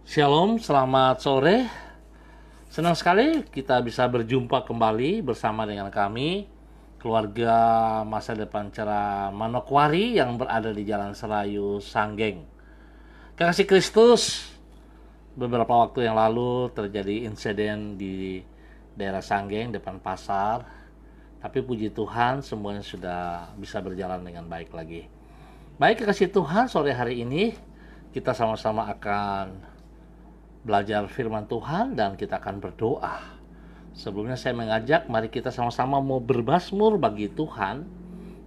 Shalom, selamat sore. Senang sekali kita bisa berjumpa kembali bersama dengan kami, keluarga Masa Depan Cerah Manokwari yang berada di Jalan Serayu, Sanggeng. Kekasih Kristus, beberapa waktu yang lalu terjadi insiden di daerah Sanggeng, depan pasar. Tapi puji Tuhan, semuanya sudah bisa berjalan dengan baik lagi. Baik kekasih Tuhan, sore hari ini kita sama-sama akan belajar firman Tuhan dan kita akan berdoa. Sebelumnya saya mengajak mari kita sama-sama mau bermazmur bagi Tuhan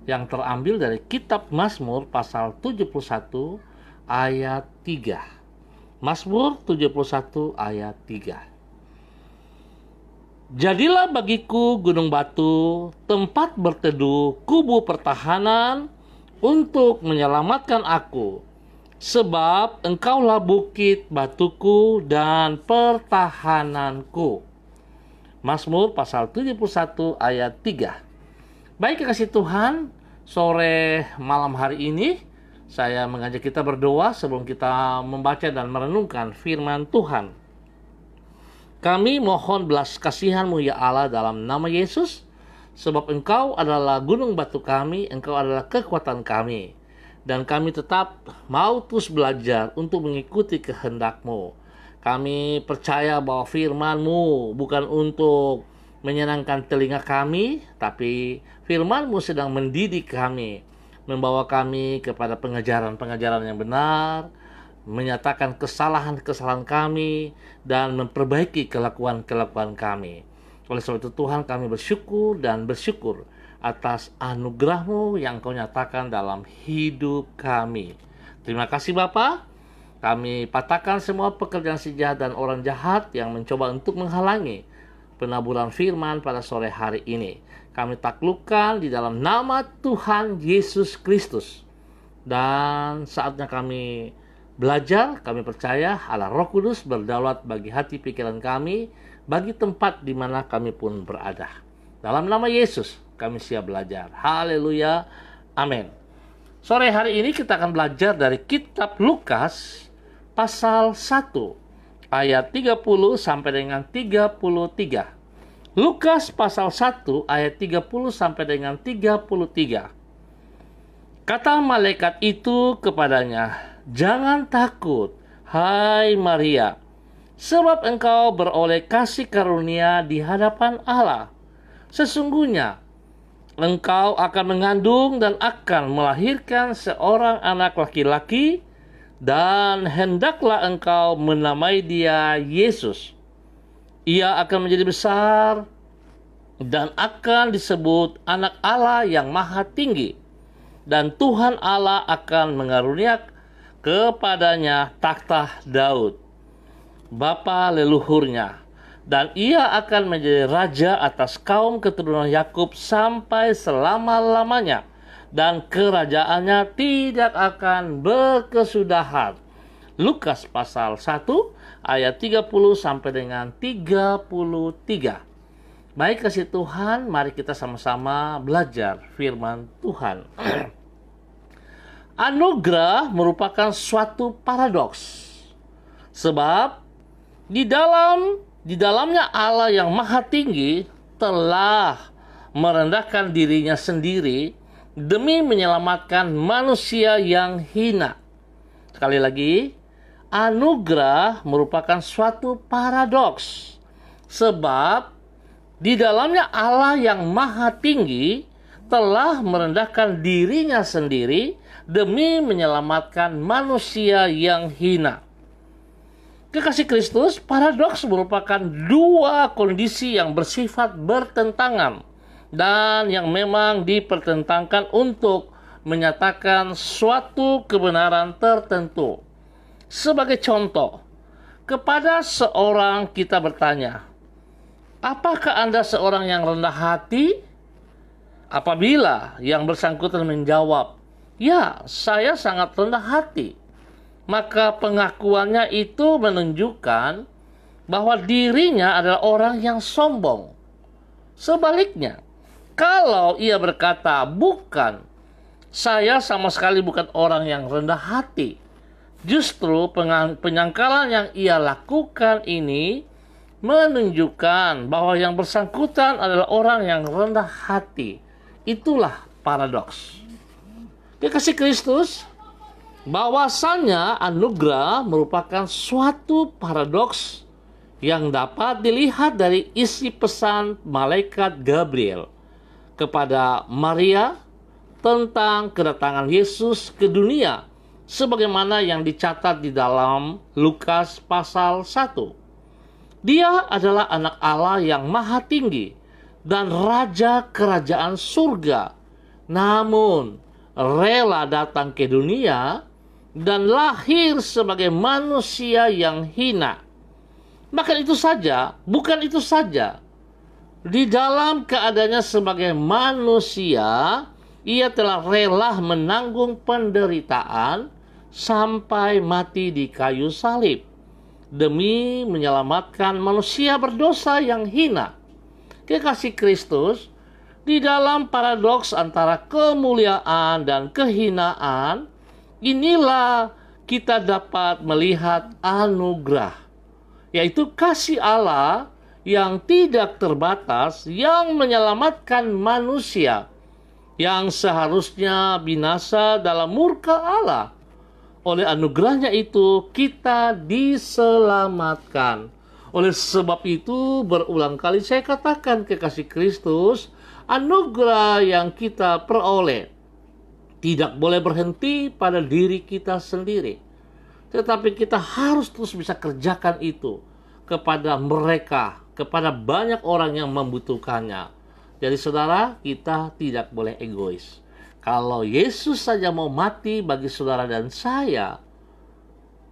yang terambil dari kitab Mazmur pasal 71 ayat 3. Mazmur 71 ayat 3. Jadilah bagiku gunung batu, tempat berteduh, kubu pertahanan untuk menyelamatkan aku. Sebab engkaulah bukit batuku dan pertahananku. Mazmur pasal 71 ayat 3. Baik kekasih Tuhan, sore malam hari ini saya mengajak kita berdoa sebelum kita membaca dan merenungkan firman Tuhan. Kami mohon belas kasihan-Mu ya Allah dalam nama Yesus, sebab Engkau adalah gunung batu kami, Engkau adalah kekuatan kami. Dan kami tetap mau terus belajar untuk mengikuti kehendak-Mu. Kami percaya bahwa firman-Mu bukan untuk menyenangkan telinga kami, tapi firman-Mu sedang mendidik kami, membawa kami kepada pengajaran-pengajaran yang benar, menyatakan kesalahan-kesalahan kami, dan memperbaiki kelakuan-kelakuan kami. Oleh sebab itu Tuhan, kami bersyukur dan bersyukur atas anugerah-Mu yang Kau nyatakan dalam hidup kami. Terima kasih Bapa. Kami patahkan semua pekerjaan si jahat dan orang jahat yang mencoba untuk menghalangi penaburan firman pada sore hari ini. Kami taklukkan di dalam nama Tuhan Yesus Kristus. Dan saatnya kami belajar, kami percaya Allah Roh Kudus berdaulat bagi hati pikiran kami, bagi tempat di mana kami pun berada. Dalam nama Yesus kami siap belajar. Haleluya. Amin. Sore hari ini kita akan belajar dari kitab Lukas pasal 1 ayat 30 sampai dengan 33. Lukas pasal 1 ayat 30 sampai dengan 33. Kata malaikat itu kepadanya, "Jangan takut, hai Maria, sebab engkau beroleh kasih karunia di hadapan Allah. Sesungguhnya engkau akan mengandung dan akan melahirkan seorang anak laki-laki, dan hendaklah engkau menamai dia Yesus. Ia akan menjadi besar dan akan disebut Anak Allah yang Maha Tinggi, dan Tuhan Allah akan mengaruniakan kepadanya takhta Daud, bapa leluhurnya, dan ia akan menjadi raja atas kaum keturunan Yakub sampai selama-lamanya, dan kerajaannya tidak akan berkesudahan." Lukas pasal 1 ayat 30 sampai dengan 33. Baik kasih Tuhan, mari kita sama-sama belajar firman Tuhan. Anugerah merupakan suatu paradoks. Sebab di dalamnya Allah yang Maha Tinggi telah merendahkan dirinya sendiri demi menyelamatkan manusia yang hina. Sekali lagi, anugerah merupakan suatu paradoks. Sebab di dalamnya Allah yang Maha Tinggi telah merendahkan dirinya sendiri demi menyelamatkan manusia yang hina. Kekasih Kristus, paradoks merupakan dua kondisi yang bersifat bertentangan dan yang memang dipertentangkan untuk menyatakan suatu kebenaran tertentu. Sebagai contoh, kepada seorang kita bertanya, "Apakah Anda seorang yang rendah hati?" Apabila yang bersangkutan menjawab, "Ya, saya sangat rendah hati," maka pengakuannya itu menunjukkan bahwa dirinya adalah orang yang sombong. Sebaliknya, kalau ia berkata, "Bukan, saya sama sekali bukan orang yang rendah hati," Justru penyangkalan yang ia lakukan ini menunjukkan bahwa yang bersangkutan adalah orang yang rendah hati. Itulah paradoks. Kekasih Kristus, bahwasannya anugerah merupakan suatu paradoks yang dapat dilihat dari isi pesan malaikat Gabriel kepada Maria tentang kedatangan Yesus ke dunia, sebagaimana yang dicatat di dalam Lukas pasal 1. Dia adalah anak Allah yang maha tinggi dan raja kerajaan surga, namun rela datang ke dunia dan lahir sebagai manusia yang hina. Bahkan itu saja, bukan itu saja. Di dalam keadaannya sebagai manusia, ia telah rela menanggung penderitaan sampai mati di kayu salib demi menyelamatkan manusia berdosa yang hina. Kekasih Kristus, di dalam paradoks antara kemuliaan dan kehinaan, inilah kita dapat melihat anugerah, yaitu kasih Allah yang tidak terbatas yang menyelamatkan manusia yang seharusnya binasa dalam murka Allah. Oleh anugerahnya itu kita diselamatkan. Oleh sebab itu berulang kali saya katakan, kekasih Kristus, anugerah yang kita peroleh tidak boleh berhenti pada diri kita sendiri, tetapi kita harus terus bisa kerjakan itu kepada mereka, kepada banyak orang yang membutuhkannya. Jadi saudara, kita tidak boleh egois. Kalau Yesus saja mau mati bagi saudara dan saya,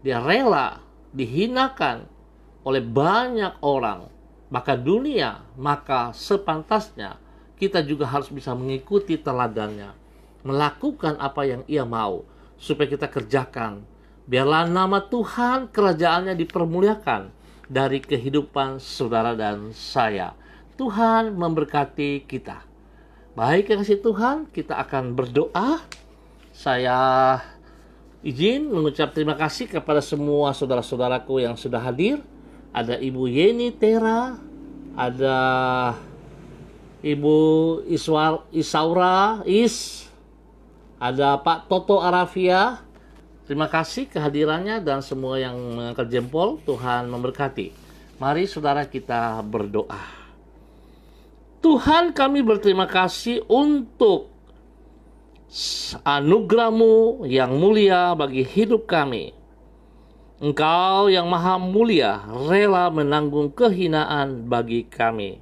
dia rela dihinakan oleh banyak orang, maka dunia, maka sepantasnya kita juga harus bisa mengikuti teladannya, melakukan apa yang ia mau, supaya kita kerjakan. Biarlah nama Tuhan, kerajaannya dipermuliakan dari kehidupan saudara dan saya. Tuhan memberkati kita. Baik, kasih Tuhan, kita akan berdoa. Saya izin mengucap terima kasih kepada semua saudara-saudaraku yang sudah hadir. Ada Ibu Yeni Tera, ada Ibu Isaura ada Pak Toto Arafia. Terima kasih kehadirannya dan semua yang mengangkat jempol. Tuhan memberkati. Mari saudara kita berdoa. Tuhan, kami berterima kasih untuk anugerah-Mu yang mulia bagi hidup kami. Engkau yang maha mulia rela menanggung kehinaan bagi kami,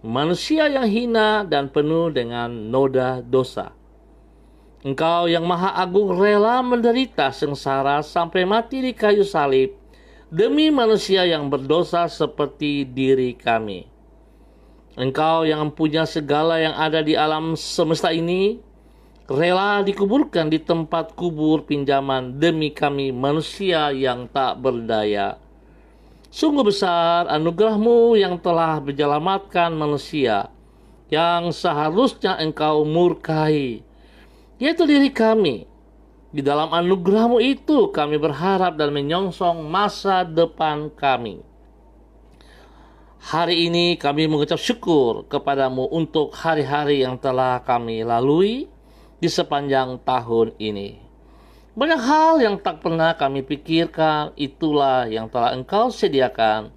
manusia yang hina dan penuh dengan noda dosa. Engkau yang maha agung rela menderita sengsara sampai mati di kayu salib demi manusia yang berdosa seperti diri kami. Engkau yang mempunyai segala yang ada di alam semesta ini, rela dikuburkan di tempat kubur pinjaman demi kami manusia yang tak berdaya. Sungguh besar anugerah-Mu yang telah menyelamatkan manusia yang seharusnya Engkau murkai, yaitu diri kami. Di dalam anugerah-Mu itu kami berharap dan menyongsong masa depan kami. Hari ini kami mengucap syukur kepada-Mu untuk hari-hari yang telah kami lalui di sepanjang tahun ini. Banyak hal yang tak pernah kami pikirkan, itulah yang telah Engkau sediakan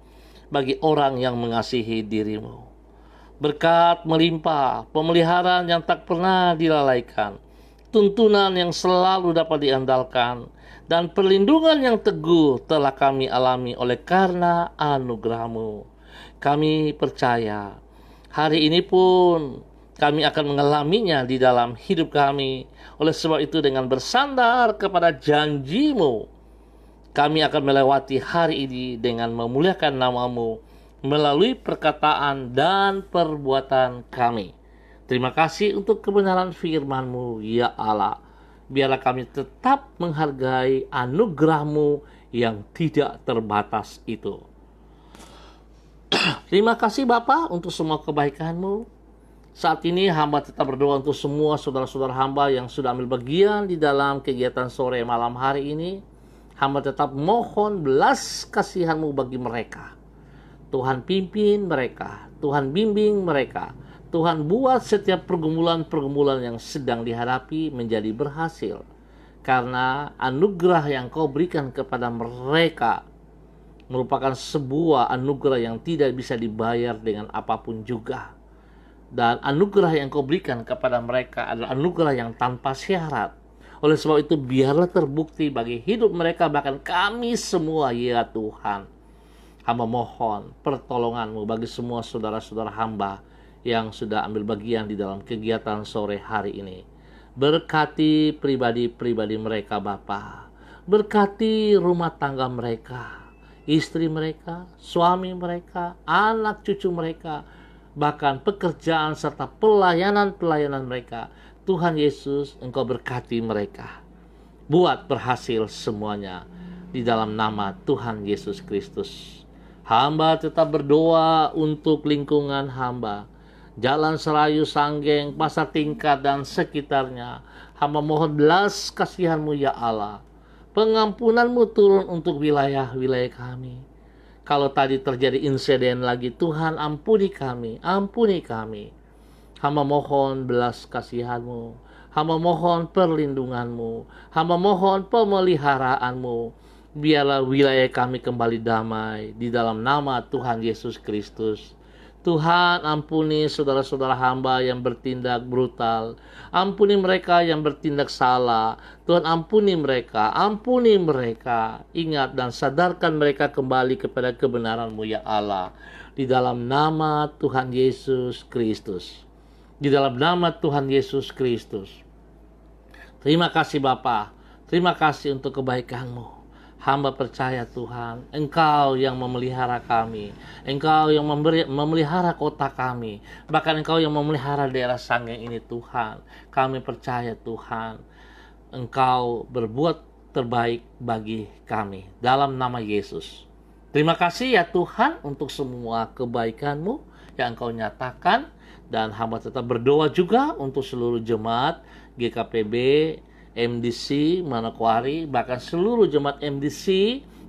bagi orang yang mengasihi diri-Mu. Berkat melimpah, pemeliharaan yang tak pernah dilalaikan, tuntunan yang selalu dapat diandalkan, dan perlindungan yang teguh telah kami alami oleh karena anugerah-Mu. Kami percaya hari ini pun kami akan mengalaminya di dalam hidup kami. Oleh sebab itu dengan bersandar kepada janji-Mu, kami akan melewati hari ini dengan memuliakan nama-Mu melalui perkataan dan perbuatan kami. Terima kasih untuk kebenaran firman-Mu, ya Allah. Biarlah kami tetap menghargai anugerah-Mu yang tidak terbatas itu. Terima kasih Bapa untuk semua kebaikan-Mu. Saat ini hamba tetap berdoa untuk semua saudara-saudara hamba yang sudah ambil bagian di dalam kegiatan sore malam hari ini. Hamba tetap mohon belas kasihan-Mu bagi mereka. Tuhan pimpin mereka, Tuhan bimbing mereka. Tuhan buat setiap pergumulan-pergumulan yang sedang dihadapi menjadi berhasil. Karena anugerah yang Kau berikan kepada mereka merupakan sebuah anugerah yang tidak bisa dibayar dengan apapun juga. Dan anugerah yang Kau berikan kepada mereka adalah anugerah yang tanpa syarat. Oleh sebab itu biarlah terbukti bagi hidup mereka, bahkan kami semua, ya Tuhan. Hamba mohon pertolongan-Mu bagi semua saudara-saudara hamba yang sudah ambil bagian di dalam kegiatan sore hari ini. Berkati pribadi-pribadi mereka Bapa. Berkati rumah tangga mereka, istri mereka, suami mereka, anak cucu mereka, bahkan pekerjaan serta pelayanan-pelayanan mereka. Tuhan Yesus, Engkau berkati mereka. Buat berhasil semuanya di dalam nama Tuhan Yesus Kristus. Hamba tetap berdoa untuk lingkungan hamba, Jalan Serayu, Sanggeng, Pasar Tingkat, dan sekitarnya. Hamba mohon belas kasihan-Mu ya Allah. Pengampunan-Mu turun untuk wilayah-wilayah kami. Kalau tadi terjadi insiden lagi, Tuhan ampuni kami, ampuni kami. Hamba mohon belas kasihan-Mu. Hamba mohon perlindungan-Mu. Hamba mohon pemeliharaanmu. Biarlah wilayah kami kembali damai di dalam nama Tuhan Yesus Kristus. Tuhan ampuni saudara-saudara hamba yang bertindak brutal. Ampuni mereka yang bertindak salah. Tuhan ampuni mereka, ampuni mereka. Ingat dan sadarkan mereka kembali kepada kebenaran-Mu ya Allah. Di dalam nama Tuhan Yesus Kristus. Di dalam nama Tuhan Yesus Kristus. Terima kasih Bapa. Terima kasih untuk kebaikan-Mu. Hamba percaya Tuhan, Engkau yang memelihara kami, Engkau yang memelihara kota kami, bahkan Engkau yang memelihara daerah Sanggeng ini Tuhan. Kami percaya Tuhan, Engkau berbuat terbaik bagi kami dalam nama Yesus. Terima kasih ya Tuhan untuk semua kebaikan-Mu yang Engkau nyatakan, dan hamba tetap berdoa juga untuk seluruh jemaat GKPB, MDC, Manokwari, bahkan seluruh jemaat MDC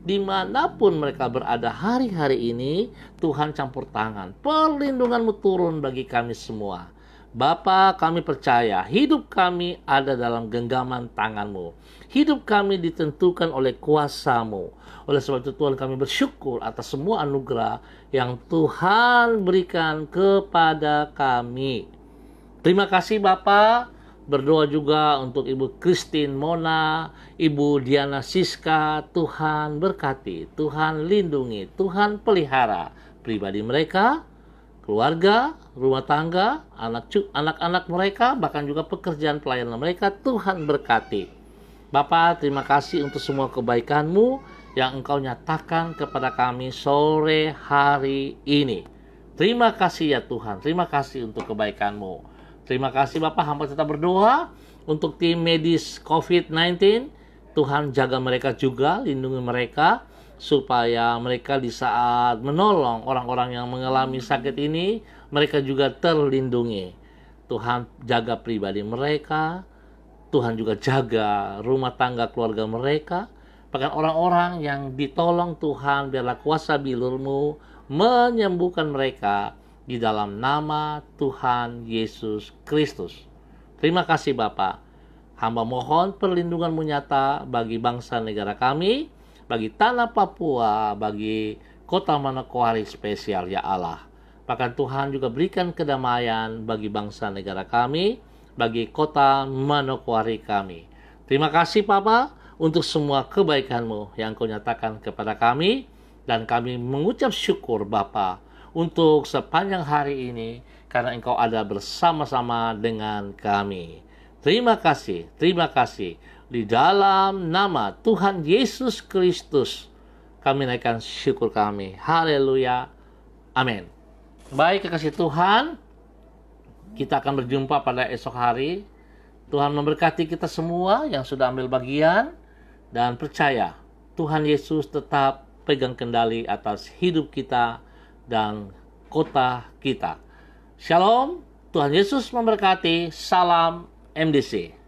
dimanapun mereka berada hari-hari ini. Tuhan campur tangan, perlindungan-Mu turun bagi kami semua. Bapa, kami percaya hidup kami ada dalam genggaman tangan-Mu. Hidup kami ditentukan oleh kuasa-Mu. Oleh sebab itu Tuhan, kami bersyukur atas semua anugerah yang Tuhan berikan kepada kami. Terima kasih Bapa. Berdoa juga untuk Ibu Christine Mona, Ibu Diana Siska. Tuhan berkati, Tuhan lindungi, Tuhan pelihara pribadi mereka, keluarga, rumah tangga, anak-anak mereka, bahkan juga pekerjaan pelayanan mereka. Tuhan berkati. Bapa, terima kasih untuk semua kebaikan-Mu yang Engkau nyatakan kepada kami sore hari ini. Terima kasih ya Tuhan, terima kasih untuk kebaikan-Mu. Terima kasih Bapak, hamba tetap berdoa untuk tim medis COVID-19. Tuhan jaga mereka juga, lindungi mereka, supaya mereka di saat menolong orang-orang yang mengalami sakit ini, mereka juga terlindungi. Tuhan jaga pribadi mereka, Tuhan juga jaga rumah tangga keluarga mereka. Bahkan orang-orang yang ditolong Tuhan, biarlah kuasa bilur-Mu menyembuhkan mereka di dalam nama Tuhan Yesus Kristus. Terima kasih Bapa. Hamba mohon perlindungan-Mu nyata bagi bangsa negara kami, bagi tanah Papua, bagi kota Manokwari spesial ya Allah. Bahkan Tuhan juga berikan kedamaian bagi bangsa negara kami, bagi kota Manokwari kami. Terima kasih Bapa untuk semua kebaikan-Mu yang Kau nyatakan kepada kami, dan kami mengucap syukur Bapa untuk sepanjang hari ini, karena Engkau ada bersama-sama dengan kami. Terima kasih. Di dalam nama Tuhan Yesus Kristus, kami naikkan syukur kami. Haleluya. Amin. Baik, kekasih Tuhan, kita akan berjumpa pada esok hari. Tuhan memberkati kita semua yang sudah ambil bagian, dan percaya Tuhan Yesus tetap pegang kendali atas hidup kita dan kota kita. Shalom, Tuhan Yesus memberkati. Salam MDC.